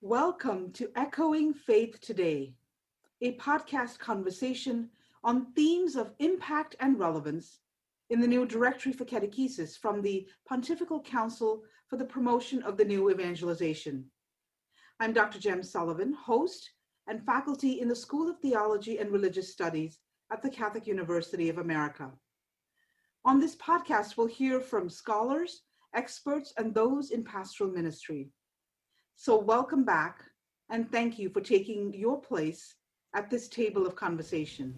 Welcome to Echoing Faith Today, a podcast conversation on themes of impact and relevance in the new Directory for Catechesis from the Pontifical Council for the Promotion of the New Evangelization. I'm Dr. Jem Sullivan, host and faculty in the School of Theology and Religious Studies at the Catholic University of America. On this podcast, we'll hear from scholars, experts, and those in pastoral ministry. So welcome back, and thank you for taking your place at this table of conversation.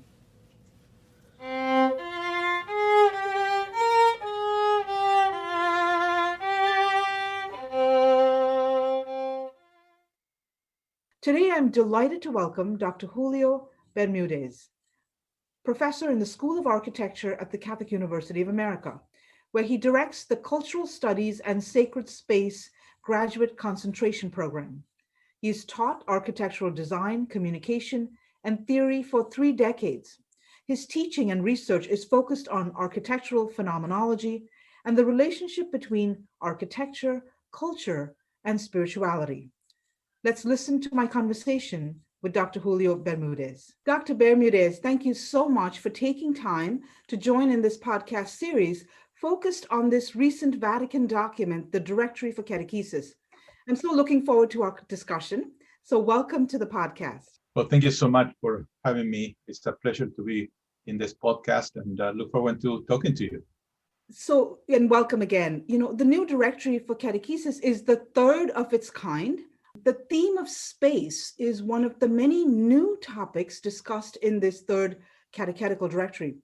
Today, I'm delighted to welcome Dr. Julio Bermudez, professor in the School of Architecture at the Catholic University of America, where he directs the Cultural Studies and Sacred Space Graduate Concentration Program. He has taught architectural design, communication, and theory for 3 decades. His teaching and research is focused on architectural phenomenology and the relationship between architecture, culture, and spirituality. Let's listen to my conversation with Dr. Julio Bermudez. Dr. Bermudez, thank you so much for taking time to join in this podcast series focused on this recent Vatican document, the Directory for Catechesis. I'm so looking forward to our discussion. So welcome to the podcast. Well, thank you so much for having me. It's a pleasure to be in this podcast and look forward to talking to you. So, and welcome again. The new Directory for Catechesis is the third of its kind. The theme of space is one of the many new topics discussed in this third catechetical directory.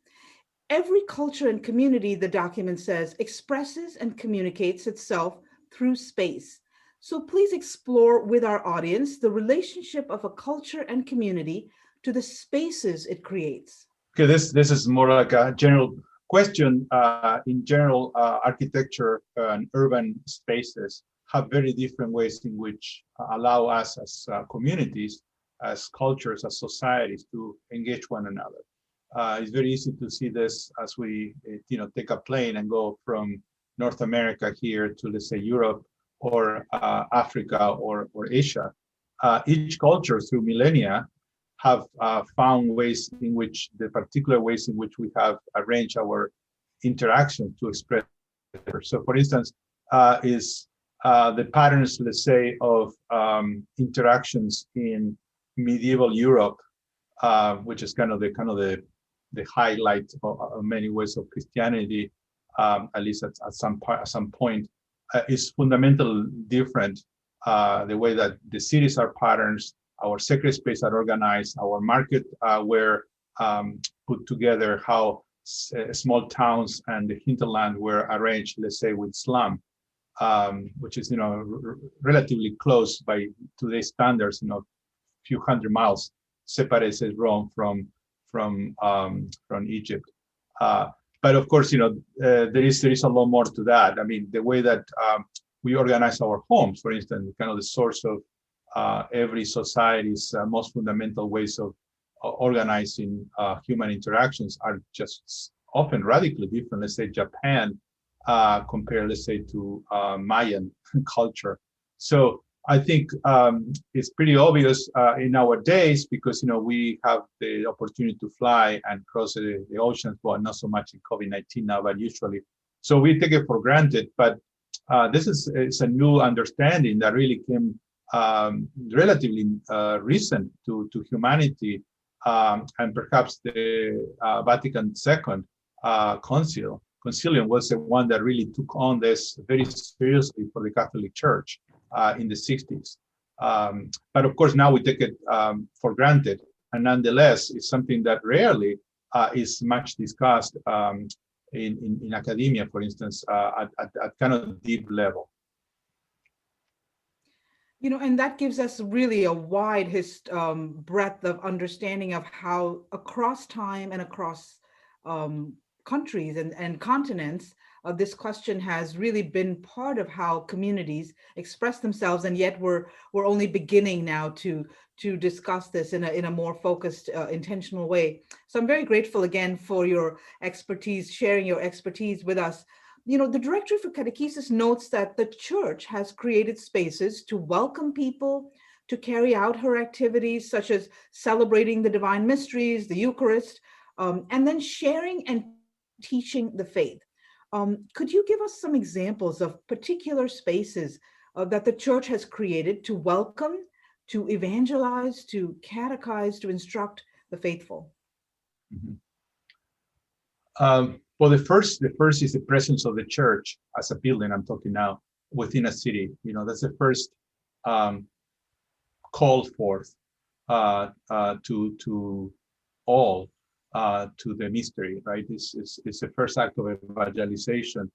Every culture and community, the document says, expresses and communicates itself through space. So please explore with our audience the relationship of a culture and community to the spaces it creates. Okay, this is more like a general question. In general, architecture and urban spaces have very different ways in which allow us as communities, as cultures, as societies to engage one another. It's very easy to see this as we, take a plane and go from North America here to, let's say, Europe or Africa or Asia. Each culture through millennia have found ways in which the particular ways in which we have arranged our interaction to express. So, for instance, is the patterns, let's say, of interactions in medieval Europe, which is kind of the highlight of many ways of Christianity, at least at some point, is fundamentally different. The way that the cities are patterns, our sacred space are organized, our market were put together, how small towns and the hinterland were arranged, let's say, with slum, which is relatively close by today's standards, few hundred miles separates Rome from Egypt. But of course, there is a lot more to that. I mean, the way that we organize our homes, for instance, kind of the source of every society's most fundamental ways of organizing human interactions are just often radically different. Let's say Japan compared, let's say, to Mayan culture. So I think it's pretty obvious in our days because, we have the opportunity to fly and cross the oceans, well, not so much in COVID-19 now, but usually. So we take it for granted, but this is a new understanding that really came relatively recent to humanity, and perhaps the Vatican II Concilium was the one that really took on this very seriously for the Catholic Church in the 60s. But of course, now we take it for granted. And nonetheless, it's something that rarely is much discussed in academia, for instance, at kind of deep level. And that gives us really a wide breadth of understanding of how across time and across countries and continents, this question has really been part of how communities express themselves, and yet we're only beginning now to discuss this in a more focused, intentional way. So I'm very grateful again for your expertise, sharing your expertise with us. The Directory for Catechesis notes that the Church has created spaces to welcome people, to carry out her activities, such as celebrating the divine mysteries, the Eucharist, and then sharing and teaching the faith. Could you give us some examples of particular spaces that the church has created to welcome, to evangelize, to catechize, to instruct the faithful? Mhm. Well, the first is the presence of the church as a building. I'm talking now within a city. That's the first um, call forth to all to the mystery. Right, this is the first act of evangelization,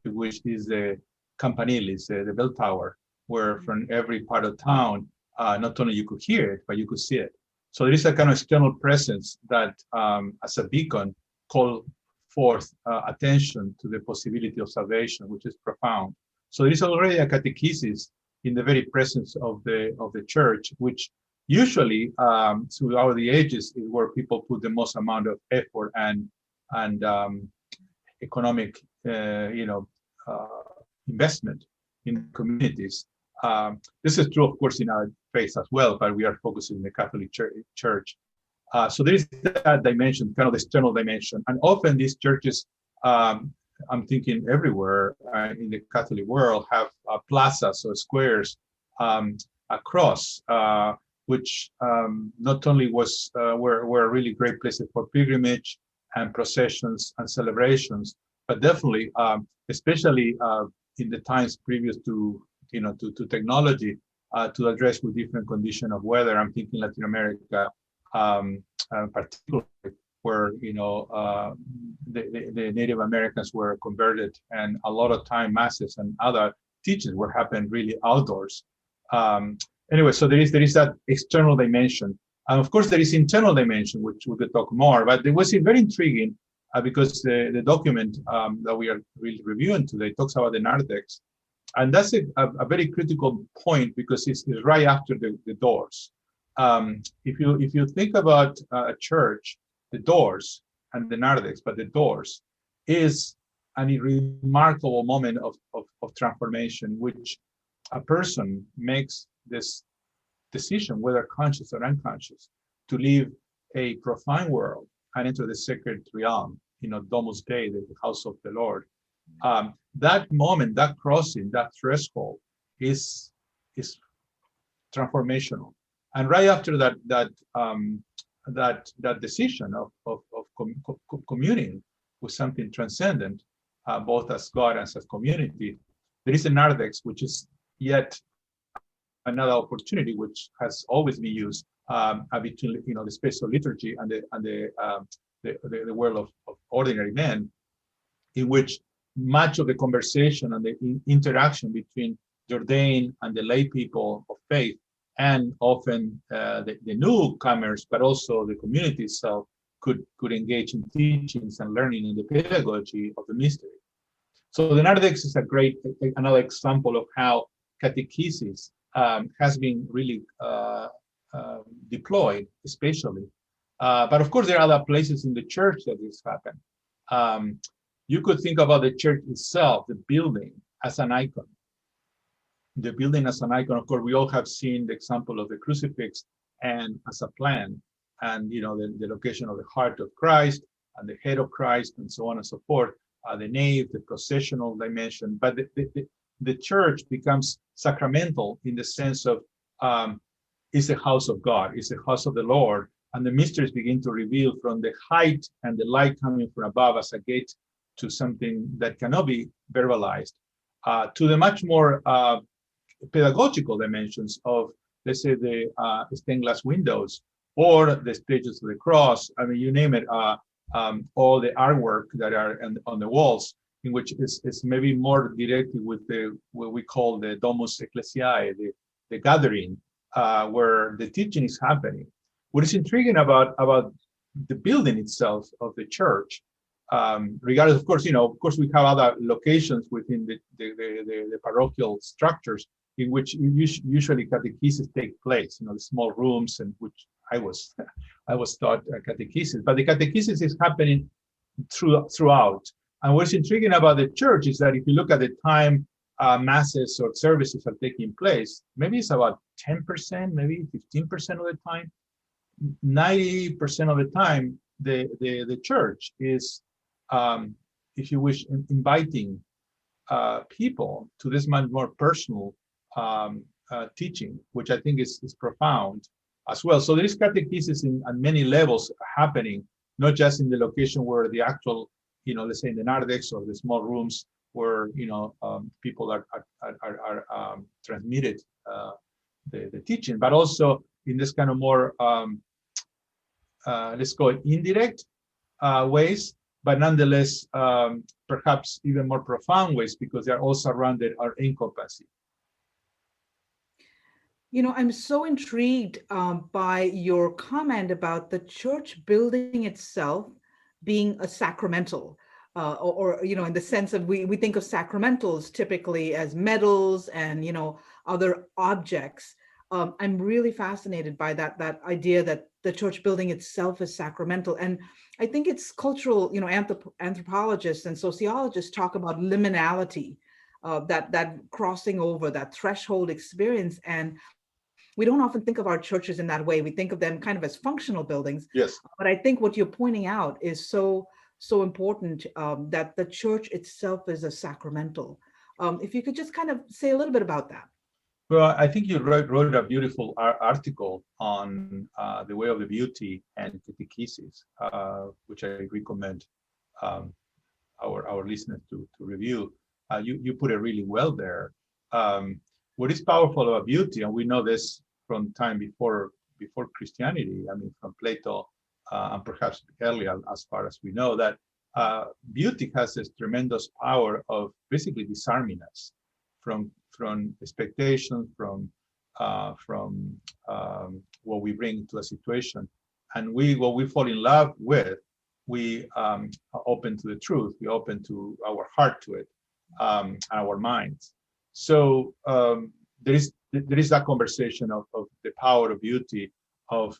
which is the campanile, is the bell tower, where from every part of town, not only you could hear it, but you could see it. So there is a kind of external presence that, as a beacon, call forth attention to the possibility of salvation, which is profound. So there is already a catechesis in the very presence of the church, which usually throughout the ages is where people put the most amount of effort and economic, investment in communities. This is true, of course, in our faith as well, but we are focusing on the Catholic Church. So there is that dimension, kind of the external dimension. And often these churches, I'm thinking everywhere in the Catholic world, have plazas or squares across, which not only were really great places for pilgrimage and processions and celebrations, but definitely, especially in the times previous to technology, to address with different condition of weather. I'm thinking Latin America, particularly where the Native Americans were converted, and a lot of time masses and other teachings were happening really outdoors. Anyway, so there is that external dimension, and of course there is internal dimension, which we could talk more. But it was very intriguing because the document that we are really reviewing today talks about the narthex, and that's a very critical point because it's right after the doors. If you think about a church, the doors and the narthex, but the doors is a remarkable moment of transformation, which a person makes this decision, whether conscious or unconscious, to leave a profane world and enter the sacred realm, Domus Dei, the house of the Lord. That moment, that crossing, that threshold is transformational. And right after that decision of communing with something transcendent, both as God and as community, there is a narthex, which is yet another opportunity, which has always been used between the space of liturgy and the world of ordinary men, in which much of the conversation and the interaction between the ordained and the lay people of faith, and often the newcomers, but also the community itself, could engage in teachings and learning in the pedagogy of the mystery. So the narthex is another example of how catechesis has been really deployed, especially. But of course, there are other places in the church that this happened. You could think about the church itself, the building, as an icon. The building as an icon. Of course, we all have seen the example of the crucifix and as a plan, and the location of the heart of Christ and the head of Christ, and so on and so forth. The nave, the processional dimension, but the church becomes sacramental in the sense of it's the house of God, it's the house of the Lord, and the mysteries begin to reveal from the height and the light coming from above as a gate to something that cannot be verbalized, to the much more pedagogical dimensions of, let's say, the stained glass windows or the stages of the cross. I mean, you name it, all the artwork that are on the walls, in which is maybe more directly with what we call the Domus Ecclesiae, the gathering, where the teaching is happening. What is intriguing about the building itself of the church, regardless, of course, we have other locations within the parochial structures in which usually catechesis take place, the small rooms, in which I was taught catechesis, but the catechesis is happening throughout. And what's intriguing about the church is that if you look at the time masses or services are taking place, maybe it's about 10%, maybe 15% of the time. 90% of the time, the church is, if you wish, inviting people to this much more personal teaching, which I think is profound as well. So there is catechesis at many levels happening, not just in the location where the actual, let's say in the narthex or the small rooms where people are transmitted the teaching, but also in this kind of more let's call it indirect ways, but nonetheless perhaps even more profound ways, because they are all surrounded our incompetency. I'm so intrigued by your comment about the church building itself being a sacramental, or in the sense of we think of sacramentals typically as medals and other objects. I'm really fascinated by that idea that the church building itself is sacramental, and I think it's cultural. Anthropologists and sociologists talk about liminality, that crossing over, that threshold experience, and we don't often think of our churches in that way. We think of them kind of as functional buildings. Yes. But I think what you're pointing out is so important, that the church itself is a sacramental. If you could just kind of say a little bit about that. Well, I think you wrote a beautiful article on the way of the beauty and catechesis, which I recommend our listeners to review. You put it really well there. What is powerful about beauty, and we know this from time before Christianity, I mean, from Plato and perhaps earlier, as far as we know, that beauty has this tremendous power of basically disarming us from expectations, from what we bring to a situation, and what we fall in love with, we are open to the truth, we open to our heart to it, our minds. So there is that conversation of the power of beauty, of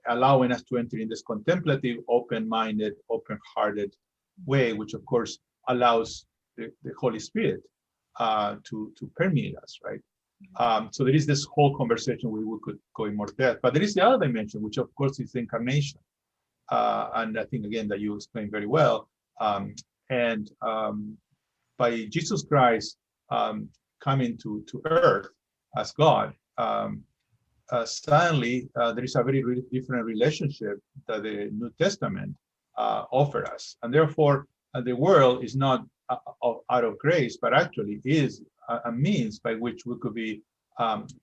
allowing us to enter in this contemplative, open-minded, open-hearted way, which of course allows the Holy Spirit to permeate us, right? So there is this whole conversation where we could go in more depth, but there is the other dimension, which of course is the incarnation, and I think again that you explained very well. And by Jesus Christ coming to earth as God, suddenly there is a very different relationship that the New Testament offers us, and therefore the world is not out of grace, but actually is a means by which we could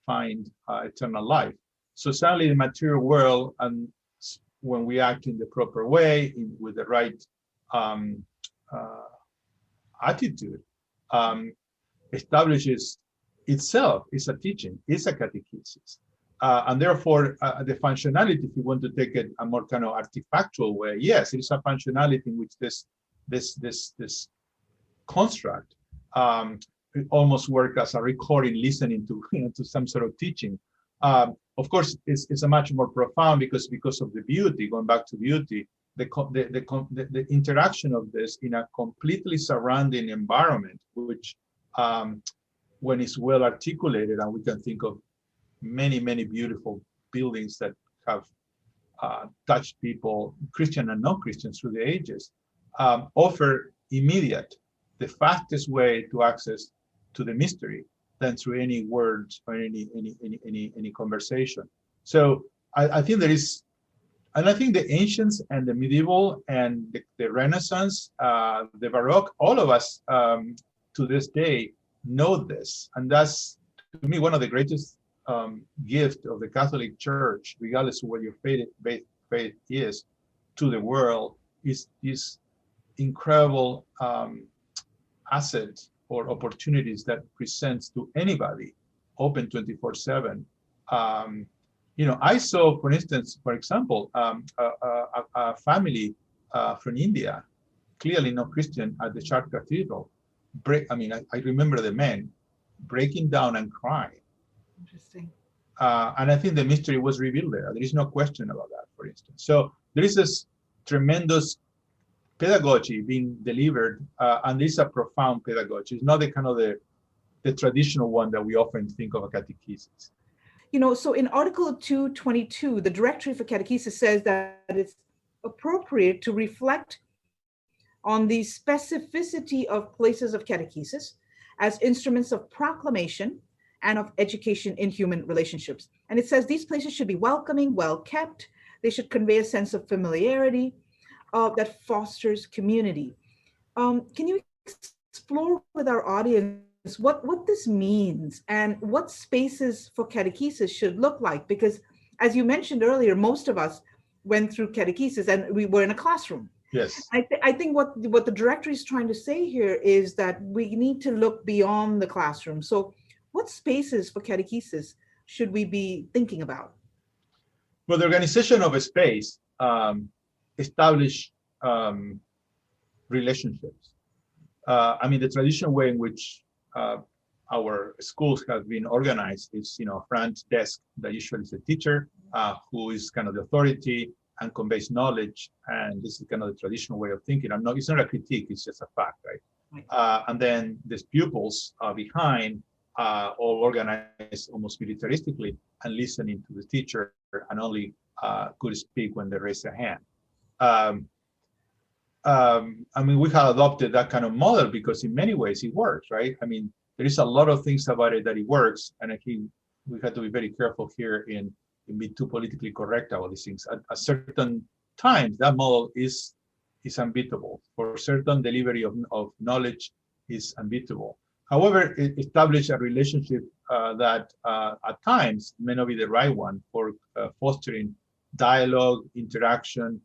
find eternal life. So suddenly the material world, and when we act in the proper way, with the right attitude, establishes itself, is a teaching, is a catechesis. And therefore, the functionality, if you want to take it a more kind of artifactual way, yes, it is a functionality in which this construct almost work as a recording, listening to some sort of teaching. Of course, it's a much more profound because of the beauty. Going back to beauty, the interaction of this in a completely surrounding environment, which when it's well articulated, and we can think of many beautiful buildings that have touched people, Christian and non-Christians, through the ages, offer immediate, the fastest way to access to the mystery than through any words or any conversation. So I think there is, and I think the ancients and the medieval and the Renaissance, the Baroque, all of us to this day know this, and that's to me one of the greatest gift of the Catholic Church, regardless of what your faith is, to the world, is this incredible asset or opportunities that presents to anybody, open 24/7. I saw, for instance, for example, a family from India, clearly not Christian, at the Church Cathedral. I remember the men breaking down and crying. Interesting. And I think the mystery was revealed there. There is no question about that, for instance. So there is this tremendous pedagogy being delivered, and this is a profound pedagogy. It's not the kind of the traditional one that we often think of a catechesis. So in Article 222, the Directory for Catechesis says that it's appropriate to reflect on the specificity of places of catechesis as instruments of proclamation and of education in human relationships. And it says these places should be welcoming, well kept. They should convey a sense of familiarity that fosters community. Can you explore with our audience what this means and what spaces for catechesis should look like? Because as you mentioned earlier, most of us went through catechesis and we were in a classroom. Yes. I think what the directory is trying to say here is that we need to look beyond the classroom. So what spaces for catechesis should we be thinking about? Well, the organization of a space establish relationships. I mean, the traditional way in which our schools have been organized is, front desk that usually is a teacher who is kind of the authority and conveys knowledge, and this is kind of the traditional way of thinking. It's not a critique; it's just a fact, right? Right. And then there's pupils behind, all organized almost militaristically, and listening to the teacher, and only could speak when they raise their hand. I mean, we have adopted that kind of model because in many ways it works, right? I mean, there is a lot of things about it that it works, and I think we have to be very careful here in be too politically correct about these things. At certain times, that model is unbeatable. For certain delivery of knowledge is unbeatable. However, it established a relationship that at times may not be the right one for fostering dialogue, interaction,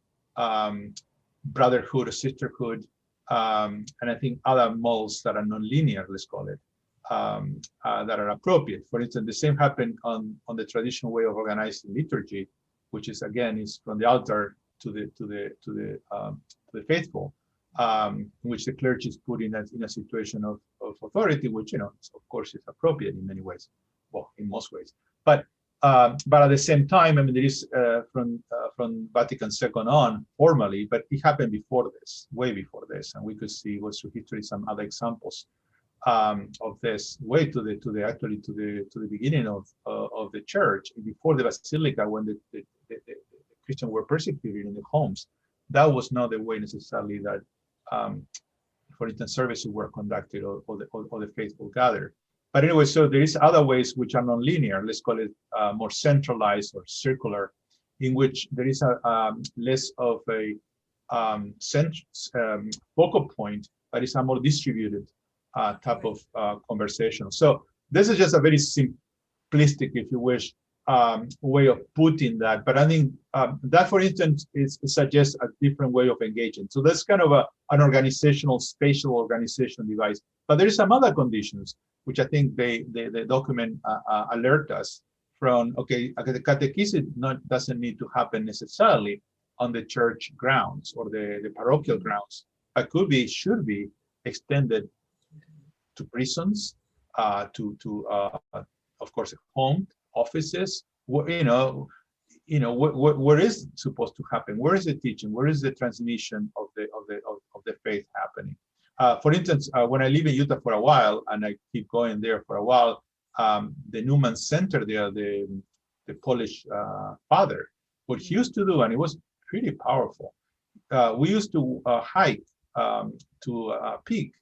brotherhood or sisterhood, and I think other models that are non-linear, let's call it, that are appropriate. For instance, the same happened on the traditional way of organizing liturgy, which is again is from the altar to the faithful, in which the clergy is put in a situation of authority, which of course is appropriate in many ways, well, in most ways. But at the same time, I mean, there is from Vatican II on formally, but it happened before this, way before this, and we could see what's through history some other examples of this way to the beginning of the church before the basilica, when the Christians were persecuted in the homes. That was not the way necessarily that, for instance, services were conducted or the faithful gathered. But anyway, so there is other ways which are non-linear. Let's call it more centralized or circular, in which there is a less of a focal point, but it's a more distributed type of conversation. So this is just a very simplistic, if you wish, way of putting that. But I think that, for instance, suggests a different way of engaging. So that's kind of an organizational, spatial organizational device. But there is some other conditions, which I think the document alert us from. Okay, the catechesis doesn't need to happen necessarily on the church grounds or the parochial grounds, but should be extended to prisons, of course, home, offices. Where is it supposed to happen? Where is the teaching? Where is the transmission of the faith happening? For instance, when I live in Utah for a while, and I keep going there for a while, the Newman Center there, the Polish father, what he used to do, and it was pretty powerful. We used to hike to a peak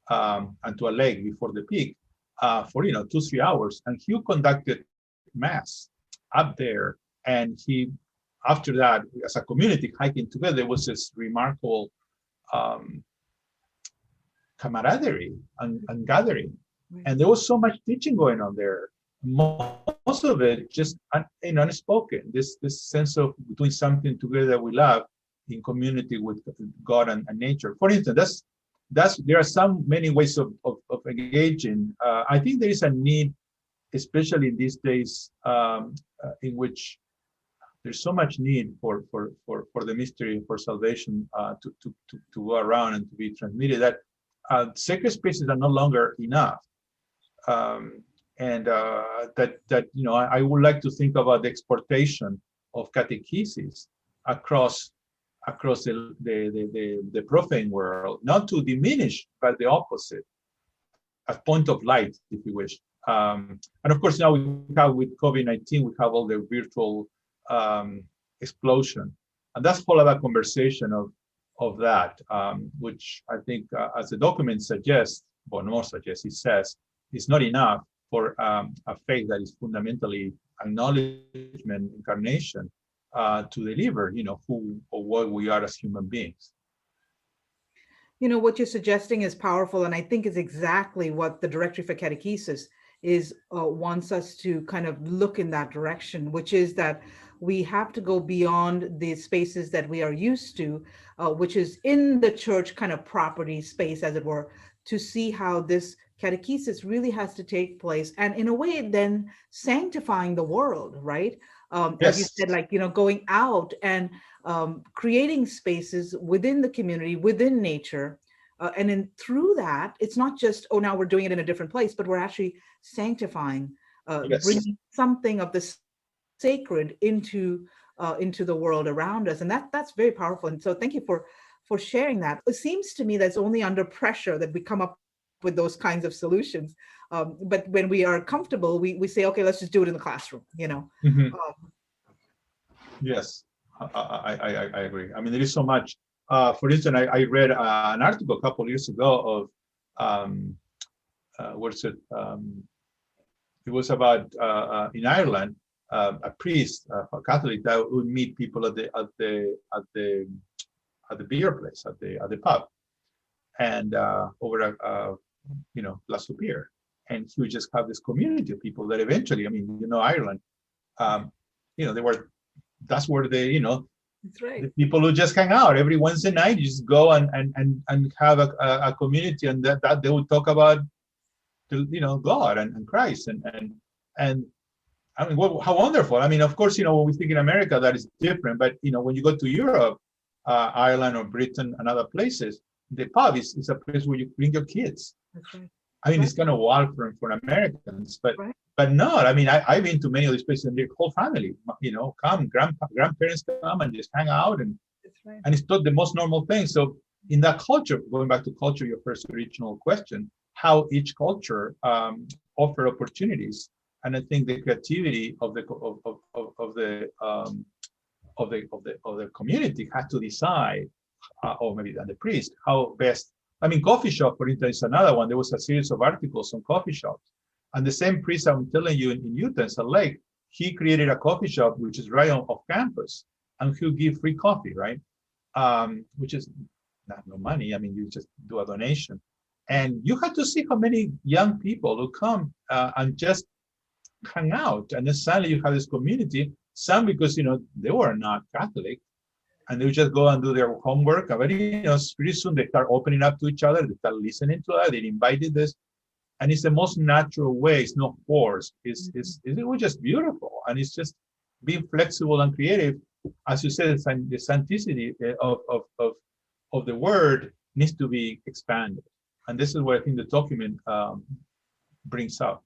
and to a lake before the peak for 2-3 hours, and he conducted mass up there. And after that, as a community hiking together, there was this remarkable camaraderie and gathering, and there was so much teaching going on there. Most of it just unspoken. This sense of doing something together that we love in community with God and nature. For instance, there are many ways of engaging. I think there is a need, especially in these days, in which there's so much need for the mystery, for salvation to go around and to be transmitted, that sacred spaces are no longer enough. I would like to think about the exportation of catechesis across the profane world, not to diminish, but the opposite, a point of light, if you wish. And of course, now we have with COVID-19, we have all the virtual explosion, and that's a whole other conversation of that, which I think, as the document suggests, or more suggests, it says, it's not enough for a faith that is fundamentally acknowledgement, incarnation, to deliver, who or what we are as human beings. What you're suggesting is powerful, and I think is exactly what the Directory for Catechesis is wants us to kind of look in that direction, which is that we have to go beyond the spaces that we are used to, which is in the church kind of property space, as it were, to see how this catechesis really has to take place, and in a way then sanctifying the world, right? As you Yes. said, like, going out and creating spaces within the community, within nature. And then through that, it's not just, oh, now we're doing it in a different place, but we're actually sanctifying, Yes. bringing something of the sacred into the world around us. And that's very powerful. And so thank you for sharing that. It seems to me that's only under pressure that we come up with those kinds of solutions. But when we are comfortable, we say, okay, let's just do it in the classroom, Mhm. Um, Yes, I agree. I mean, there is so much. For instance, I read an article a couple of years ago of what's it? It was about in Ireland, a priest, a Catholic, that would meet people at the beer place, at the pub, and over a glass of beer, and he would just have this community of people that eventually, I mean, Ireland, um, they were. That's where that's right. the people who just hang out every Wednesday night. You just go and have a community, and that they would talk about God and Christ and I mean, how wonderful. I mean, of course, when we think in America, that is different. But when you go to Europe, Ireland or Britain and other places, the pub is a place where you bring your kids. That's right. I mean, Right. it's kind of wild for Americans, but Right. not. I mean, I've been to many of these places, and the whole family, come, grandparents come and just hang out, That's right. and it's not the most normal thing. So in that culture, going back to culture, your first original question, how each culture offer opportunities, and I think the creativity of the community has to decide, or maybe the priest, how best. I mean, coffee shop, for instance, is another one. There was a series of articles on coffee shops, and the same priest I'm telling you in Utah, in Salt Lake, he created a coffee shop which is right off campus, and he'll give free coffee, right? Which is not no money. I mean, you just do a donation, and you have to see how many young people who come and just hang out, and then suddenly you have this community. Some because they were not Catholic, and they would just go and do their homework. But pretty soon they start opening up to each other. They start listening to us. They invited this, and it's the most natural way. It's not forced. It was just beautiful, and it's just being flexible and creative. As you said, the sanctity of the word needs to be expanded, and this is what I think the document brings up.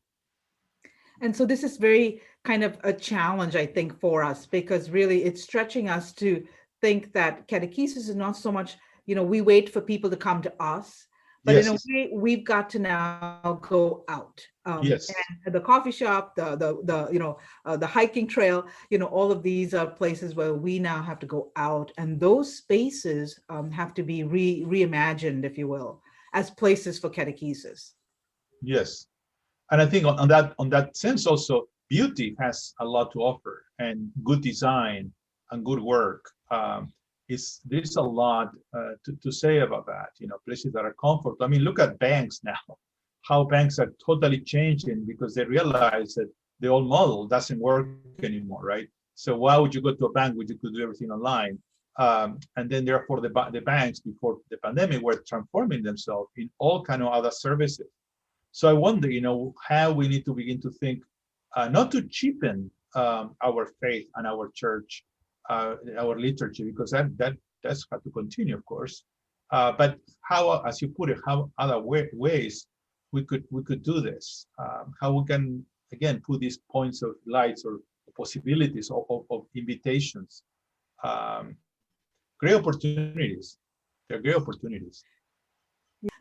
And so this is very kind of a challenge, I think, for us, because really it's stretching us to think that catechesis is not so much, we wait for people to come to us, but in a Yes. way, we've got to now go out. Yes. And the coffee shop, the hiking trail, all of these are places where we now have to go out, and those spaces have to be reimagined, if you will, as places for catechesis. Yes. And I think on that sense also, beauty has a lot to offer, and good design and good work. There's a lot to say about that. Places that are comfortable. I mean, look at banks now. How banks are totally changing because they realize that the old model doesn't work anymore, right? So why would you go to a bank when you could do everything online? And then therefore the banks before the pandemic were transforming themselves in all kind of other services. So I wonder, how we need to begin to think, not to cheapen our faith and our church, our liturgy, because that's got to continue, of course. But how, as you put it, how other ways we could do this? How we can again put these points of lights or possibilities of invitations, great opportunities. They're great opportunities.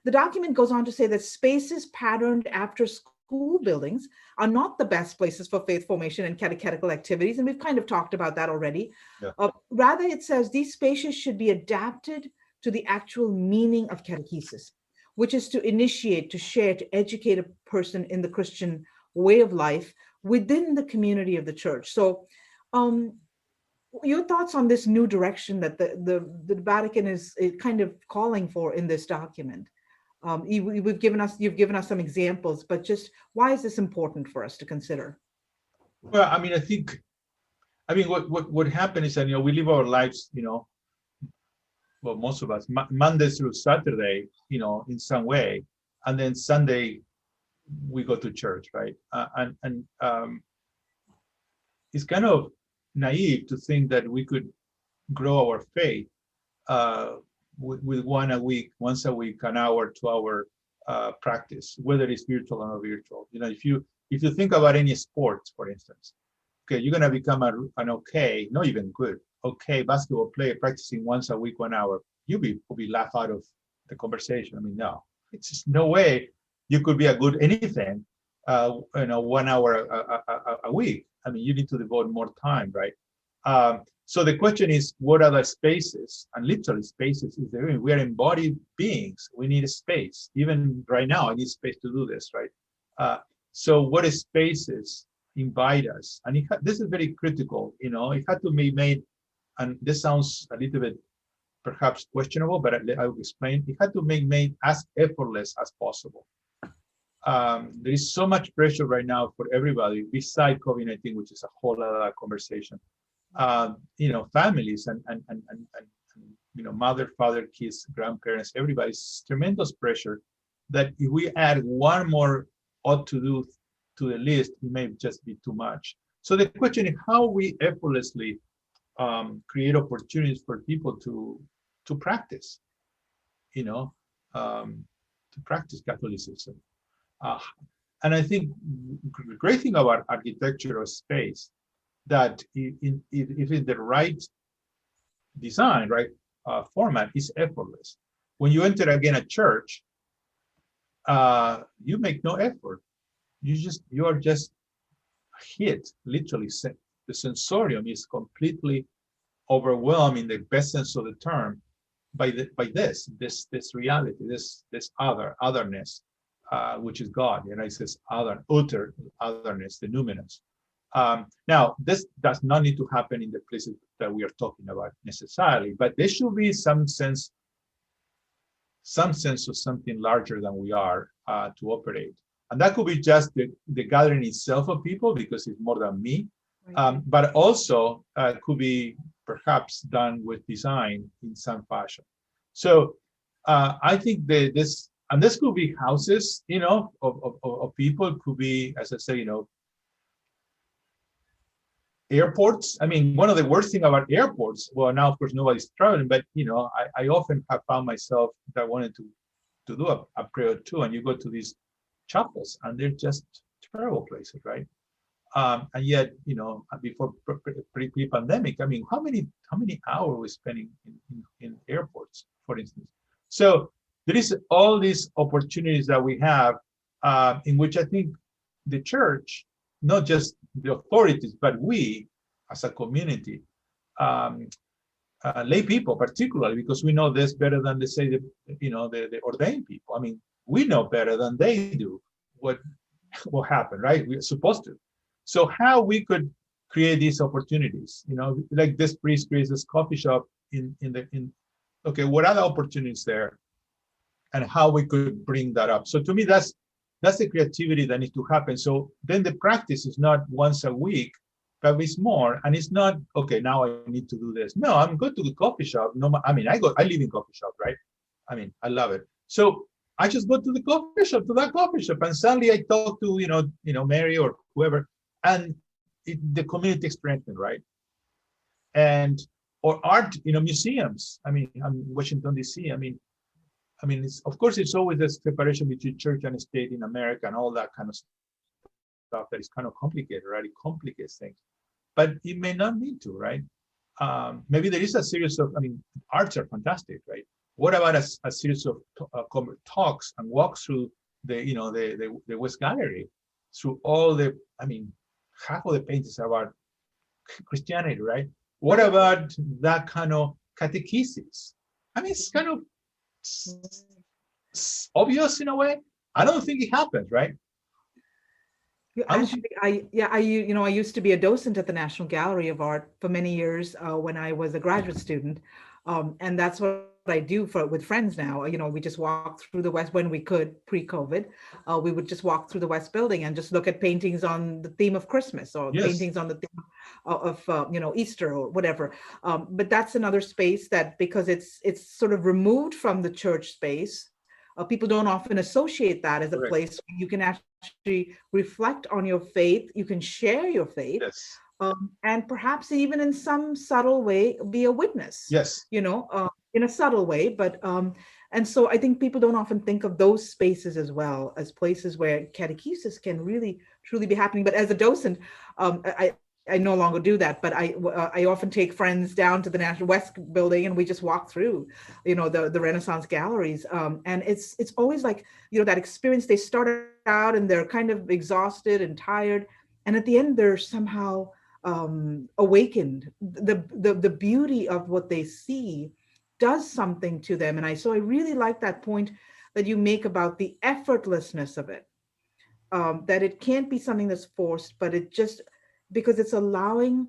The document goes on to say that spaces patterned after school buildings are not the best places for faith formation and catechetical activities. And we've kind of talked about that already. Yeah. Rather, it says these spaces should be adapted to the actual meaning of catechesis, which is to initiate, to share, to educate a person in the Christian way of life within the community of the church. So, um, your thoughts on this new direction that the Vatican is kind of calling for in this document? You've given us some examples, but just why is this important for us to consider? Well, I mean, what happened is that, we live our lives, well, most of us, Monday through Saturday, in some way, and then Sunday we go to church, right? And it's kind of naive to think that we could grow our faith uh, with once a week, an hour, 2 hour practice, whether it's virtual or not virtual. If you think about any sports, for instance, okay, you're gonna become an okay, not even good, okay basketball player practicing once a week, 1 hour. Will be laughed out of the conversation. I mean, no, it's just no way you could be a good anything. 1 hour a week. I mean, you need to devote more time, right? So the question is, what are the spaces? And literally spaces is there. We are embodied beings. We need a space. Even right now, I need space to do this, right? So what is spaces invite us? And this is very critical. It had to be made, and this sounds a little bit perhaps questionable, but I will explain. It had to be made as effortless as possible. There is so much pressure right now for everybody, beside COVID-19, which is a whole other conversation. Families and mother, father, kids, grandparents, everybody's tremendous pressure that if we add one more ought to do to the list, it may just be too much. So the question is how we effortlessly create opportunities for people to practice, to practice Catholicism. And I think the great thing about architecture or space, that if in the right design, right format, is effortless. When you enter again a church, you make no effort. You are just hit, literally. The sensorium is completely overwhelmed, in the best sense of the term, by this reality, this otherness, which is God. It says utter otherness, the numinous. Now, this does not need to happen in the places that we are talking about necessarily, but there should be some sense of something larger than we are to operate. And that could be just the gathering itself of people, because it's more than me, right. But also could be perhaps done with design in some fashion. So I think this could be houses, of people, could be, as I say, airports. I mean, one of the worst thing about airports, well, now of course nobody's traveling, but I often have found myself that I wanted to do a prayer too, and you go to these chapels and they're just terrible places, right? And yet, before pre-pandemic, I mean, how many hours we're spending in airports, for instance? So there is all these opportunities that we have, in which I think the church, not just the authorities, but we as a community, lay people particularly, because we know this better than the ordained people. I mean, we know better than they do what will happen, right? We're supposed to. So how we could create these opportunities, like this priest creates this coffee shop okay, what are the opportunities there, and how we could bring that up. So to me, that's the creativity that needs to happen. So then the practice is not once a week, but it's more, and it's not, okay, now I need to do this. No, I'm going to the coffee shop. No, I mean, I live in coffee shop, right? I mean, I love it. So I just go to the coffee shop, and suddenly I talk to, Mary or whoever, and the community is strengthened, right? And, or art, museums. I mean, I'm Washington, D.C. I mean, of course, it's always this separation between church and state in America and all that kind of stuff that is kind of complicated, right? It complicates things, but it may not need to, right? Maybe there is a series of, arts are fantastic, right? What about a series of talks and walks through the West Gallery, through all the, I mean, half of the paintings are about Christianity, right? What about that kind of catechesis? I mean, it's kind of obvious in a way. I don't think it happens, right? Actually, I used to be a docent at the National Gallery of Art for many years when I was a graduate student, and that's what I do with friends now. We just walk through the West when we could pre-COVID. We would just walk through the West Building and just look at paintings on the theme of Christmas or Yes. paintings on the theme of Easter or whatever. But that's another space that, because it's sort of removed from the church space. People don't often associate that as a Correct. place where you can actually reflect on your faith, you can share your faith, Yes. and perhaps even in some subtle way be a witness. Yes. In a subtle way, but and so I think people don't often think of those spaces as well as places where catechesis can really truly be happening. But as a docent, I no longer do that, but I often take friends down to the National West Building and we just walk through, the Renaissance galleries, and it's always like, that experience. They start out and they're kind of exhausted and tired, and at the end they're somehow awakened. The beauty of what they see does something to them, and I really like that point that you make about the effortlessness of it, that it can't be something that's forced, but it just, because it's allowing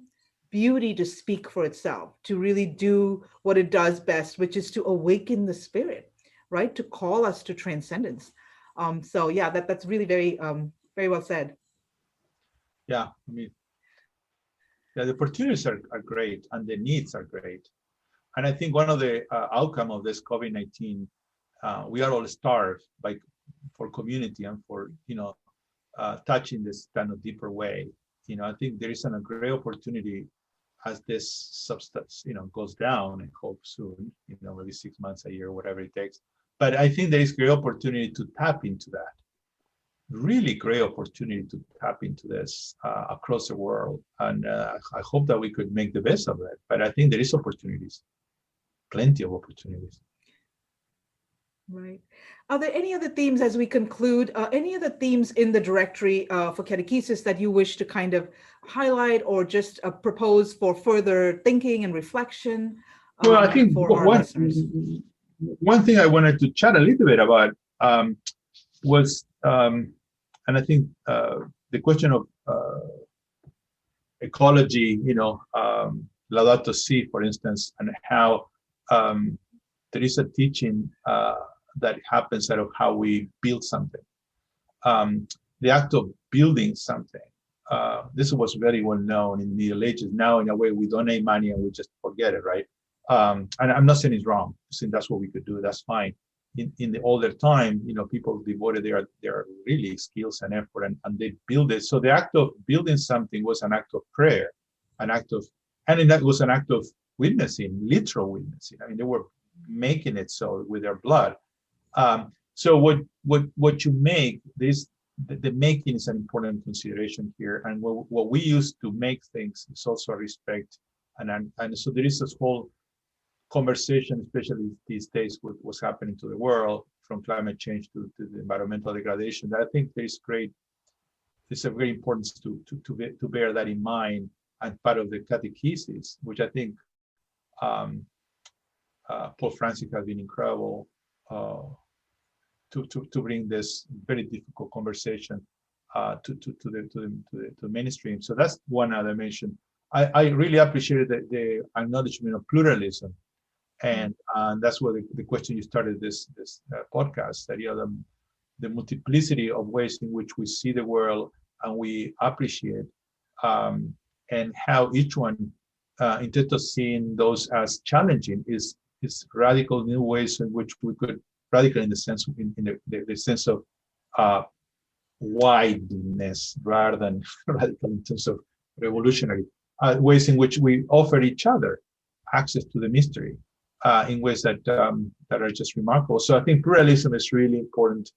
beauty to speak for itself, to really do what it does best, which is to awaken the spirit, right? To call us to transcendence. So yeah, that's really very well said. Yeah, I mean, yeah, the opportunities are great and the needs are great. And I think one of the outcome of this COVID-19, we are all starved for community and for, touching this kind of deeper way. I think there is a great opportunity as this substance, goes down, and hope soon, maybe 6 months, a year, whatever it takes. But I think there is great opportunity to tap into that. Really great opportunity to tap into this across the world. And I hope that we could make the best of it. But I think there is opportunities, plenty of opportunities. Right. Are there any other themes as we conclude, any other themes in the directory for catechesis that you wish to kind of highlight or just propose for further thinking and reflection Well, I think for our listeners? One thing I wanted to chat a little bit about was, and I think the question of ecology, Laudato Si, for instance, and how there is a teaching that happens out of how we build something. The act of building something. This was very well known in the Middle Ages. Now, in a way, we donate money and we just forget it, right? And I'm not saying it's wrong. I'm saying that's what we could do. That's fine. In the older time, people devoted their really skills and effort, and they build it. So the act of building something was an act of prayer, and that was an act of witnessing, literal witnessing. I mean, they were making it so with their blood. So what you make, the making is an important consideration here. And what we use to make things is also respect. And so there is this whole conversation, especially these days with what's happening to the world, from climate change to the environmental degradation, that I think it's a very important to bear that in mind, and part of the catechesis, which I think Pope Francis has been incredible to bring this very difficult conversation to the mainstream. So that's one other dimension. I really appreciated the acknowledgement of pluralism, and that's what the question you started this podcast, that the multiplicity of ways in which we see the world and we appreciate, and how each one, instead of seeing those as challenging, is radical new ways in which we could, radical in the sense the sense of wideness rather than radical in terms of revolutionary, ways in which we offer each other access to the mystery in ways that are just remarkable. So I think pluralism is really important,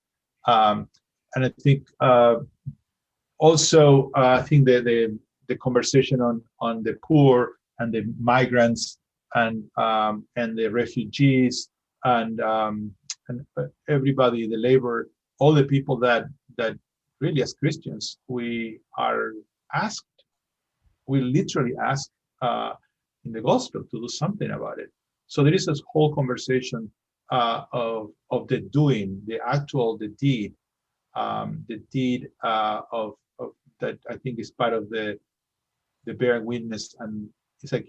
and I think also I think the conversation on the poor and the migrants and the refugees and everybody, the labor, all the people that really as Christians we are asked, we literally ask in the gospel to do something about it. So there is this whole conversation of the doing, the deed of that I think is part of the bearing witness. And it's like,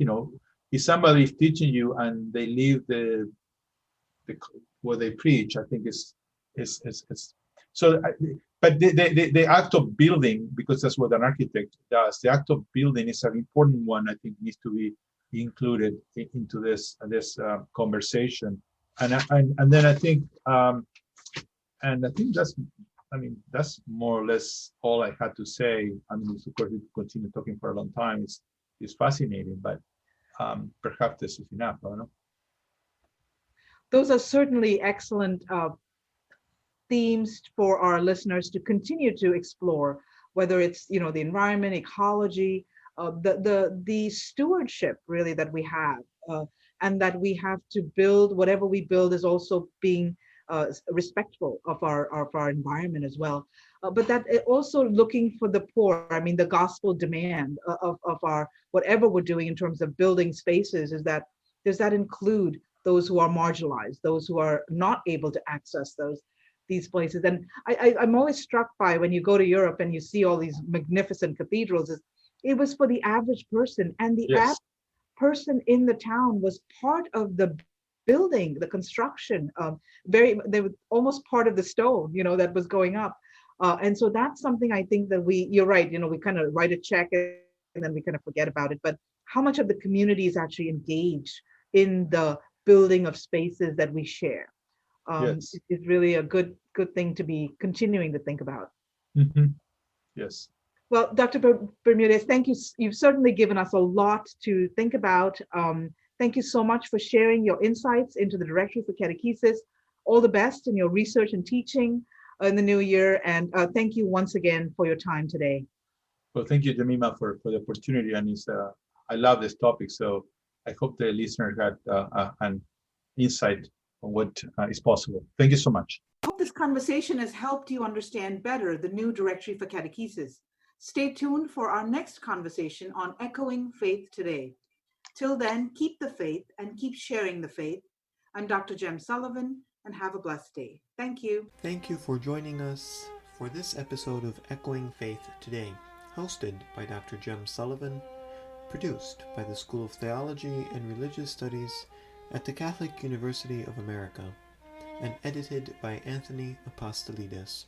if somebody is teaching you and they leave the what they preach, I think is so. But the act of building, because that's what an architect does, the act of building is an important one. I think needs to be included into this conversation, and then I think that's, that's more or less all I had to say. I mean, of course, we could continue talking for a long time. It's fascinating, but perhaps this is enough. I don't know. Those are certainly excellent themes for our listeners to continue to explore, whether it's the environment, ecology, the stewardship really that we have, and that we have to build. Whatever we build is also being respectful of our environment as well. But that also looking for the poor. I mean, the gospel demand of our whatever we're doing in terms of building spaces is that does that include those who are marginalized, those who are not able to access these places. And I'm always struck by when you go to Europe and you see all these magnificent cathedrals, it was for the average person, and the Yes. average person in the town was part of the building, the construction. They were almost part of the stone, that was going up. And so that's something I think that you're right, we kind of write a check and then we kind of forget about it. But how much of the community is actually engaged in the building of spaces that we share? Yes. Is really a good thing to be continuing to think about. Mm-hmm. Yes. Well, Dr. Bermudez, thank you. You've certainly given us a lot to think about. Thank you so much for sharing your insights into the Directory for Catechesis. All the best in your research and teaching in the new year. And thank you once again for your time today. Well, thank you, Jemima, for the opportunity. And I love this topic. So I hope the listener had an insight on what is possible. Thank you so much. I hope this conversation has helped you understand better the new Directory for Catechesis. Stay tuned for our next conversation on echoing faith today. Till then, keep the faith and keep sharing the faith. I'm Dr. Jem Sullivan, and have a blessed day. Thank you. Thank you for joining us for this episode of Echoing Faith Today, hosted by Dr. Jem Sullivan, produced by the School of Theology and Religious Studies at the Catholic University of America, and edited by Anthony Apostolides.